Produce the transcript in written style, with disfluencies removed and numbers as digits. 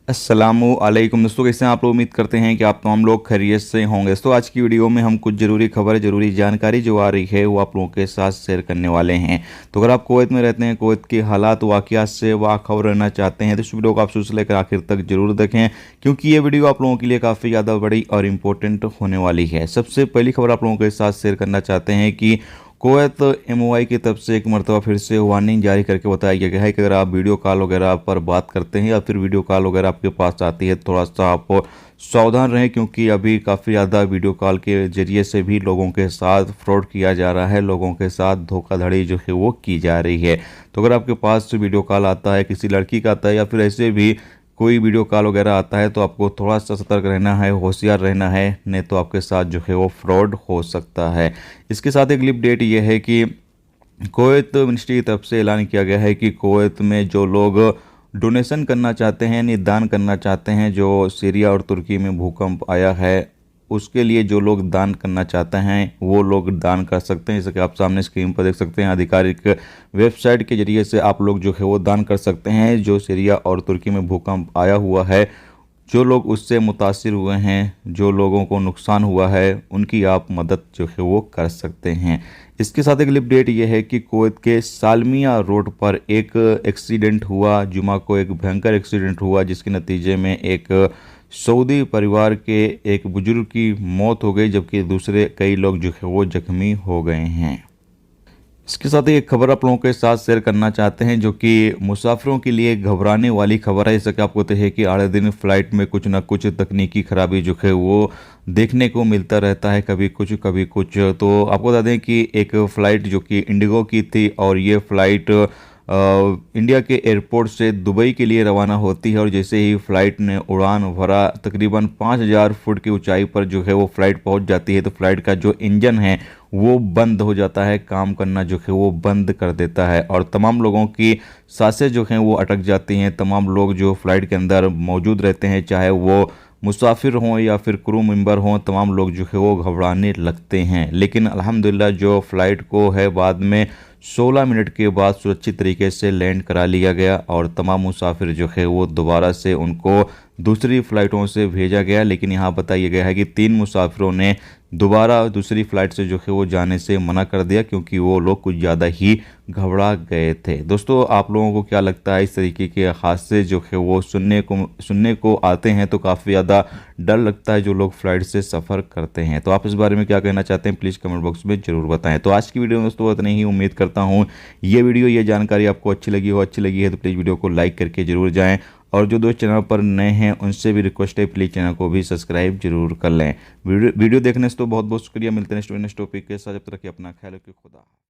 अस्सलामुअलैकुम दोस्तों, कैसे हैं आप लोग। उम्मीद करते हैं कि आप तमाम लोग खैरियत से होंगे। दोस्तों आज की वीडियो में हम कुछ ज़रूरी खबर, ज़रूरी जानकारी जो आ रही है वो आप लोगों के साथ शेयर करने वाले हैं। तो अगर आप कुवैत में रहते हैं, कुवैत के हालात वाक़ियात से वाखबर रहना चाहते हैं तो इस वीडियो को आप शुरू से लेकर आखिर तक जरूर देखें, क्योंकि ये वीडियो आप लोगों के लिए काफ़ी ज़्यादा बड़ी और इम्पोर्टेंट होने वाली है। सबसे पहली खबर आप लोगों के साथ शेयर करना चाहते हैं कि कुवैत एमओआई की तरफ से एक मरतबा फिर से वार्निंग जारी करके बताया गया है कि अगर आप वीडियो कॉल वगैरह पर बात करते हैं या फिर वीडियो कॉल वगैरह आपके पास आती है, थोड़ा सा आप सावधान रहें, क्योंकि अभी काफ़ी ज़्यादा वीडियो कॉल के ज़रिए से भी लोगों के साथ फ्रॉड किया जा रहा है, लोगों के साथ धोखाधड़ी जो है वो की जा रही है। तो अगर आपके पास वीडियो कॉल आता है, किसी लड़की का आता है या फिर ऐसे भी कोई वीडियो कॉल वगैरह आता है, तो आपको थोड़ा सा सतर्क रहना है, होशियार रहना है, नहीं तो आपके साथ जो है वो फ्रॉड हो सकता है। इसके साथ एक अपडेट ये है कि कुवैत मिनिस्ट्री की तरफ से ऐलान किया गया है कि कुवैत में जो लोग डोनेशन करना चाहते हैं, यानी दान करना चाहते हैं, जो सीरिया और तुर्की में भूकंप आया है उसके लिए जो लोग दान करना चाहते हैं वो लोग दान कर सकते हैं। जैसे कि आप सामने स्क्रीन पर देख सकते हैं, आधिकारिक वेबसाइट के जरिए से आप लोग जो है वो दान कर सकते हैं। जो सीरिया और तुर्की में भूकंप आया हुआ है, जो लोग उससे मुतासिर हुए हैं, जो लोगों को नुकसान हुआ है, उनकी आप मदद जो है वो कर सकते हैं। इसके साथ एक अपडेट ये है कि कुवैत के सालमिया रोड पर एक एक्सीडेंट हुआ। जुमा को एक भयंकर एक्सीडेंट हुआ, जिसके नतीजे में एक सऊदी परिवार के एक बुजुर्ग की मौत हो गई, जबकि दूसरे कई लोग जो है वो जख्मी हो गए हैं। इसके साथ ही एक खबर आप लोगों के साथ शेयर करना चाहते हैं, जो कि मुसाफिरों के लिए घबराने वाली खबर है। जैसा कि आपको पता है कि आए दिन फ्लाइट में कुछ ना कुछ तकनीकी खराबी जो है वो देखने को मिलता रहता है, कभी कुछ कभी कुछ। तो आपको बता दें कि एक फ़्लाइट जो कि इंडिगो की थी, और ये फ़्लाइट इंडिया के एयरपोर्ट से दुबई के लिए रवाना होती है, और जैसे ही फ़्लाइट ने उड़ान भरा, तकरीबन 5000 फुट की ऊंचाई पर जो है वो फ़्लाइट पहुंच जाती है, तो फ़्लाइट का जो इंजन है वो बंद हो जाता है, काम करना जो है वो बंद कर देता है, और तमाम लोगों की सांसें जो हैं वो अटक जाती हैं। तमाम लोग जो फ़्लाइट के अंदर मौजूद रहते हैं, चाहे वो मुसाफिर हों या फिर क्रू मेंबर हों, तमाम लोग जो है वो घबराने लगते हैं। लेकिन अल्हम्दुलिल्लाह जो फ़्लाइट को है बाद में 16 मिनट के बाद सुरक्षित तरीके से लैंड करा लिया गया, और तमाम मुसाफिर जो है वो दोबारा से उनको दूसरी फ़्लाइटों से भेजा गया। लेकिन यहाँ बताया गया है कि 3 मुसाफिरों ने दोबारा दूसरी फ़्लाइट से जो है वो जाने से मना कर दिया, क्योंकि वो लोग कुछ ज़्यादा ही घबरा गए थे। दोस्तों आप लोगों को क्या लगता है, इस तरीके के हादसे जो है वो सुनने को आते हैं तो काफ़ी ज़्यादा डर लगता है जो लोग फ़्लाइट से सफ़र करते हैं। तो आप इस बारे में क्या कहना चाहते हैं, प्लीज़ कमेंट बॉक्स में ज़रूर बताएं। तो आज की वीडियो में दोस्तों इतनी ही। उम्मीद करता हूँ ये वीडियो, ये जानकारी आपको अच्छी लगी हो। अच्छी लगी है तो प्लीज़ वीडियो को लाइक करके ज़रूर जाएँ, और जो दोस्त चैनल पर नए हैं उनसे भी रिक्वेस्ट है, प्लीज़ चैनल को भी सब्सक्राइब जरूर कर लें। वीडियो देखने से तो बहुत बहुत शुक्रिया। मिलते हैं नेक्स्ट टॉपिक के साथ, जब तक कि अपना ख्याल रखिए। खुदा।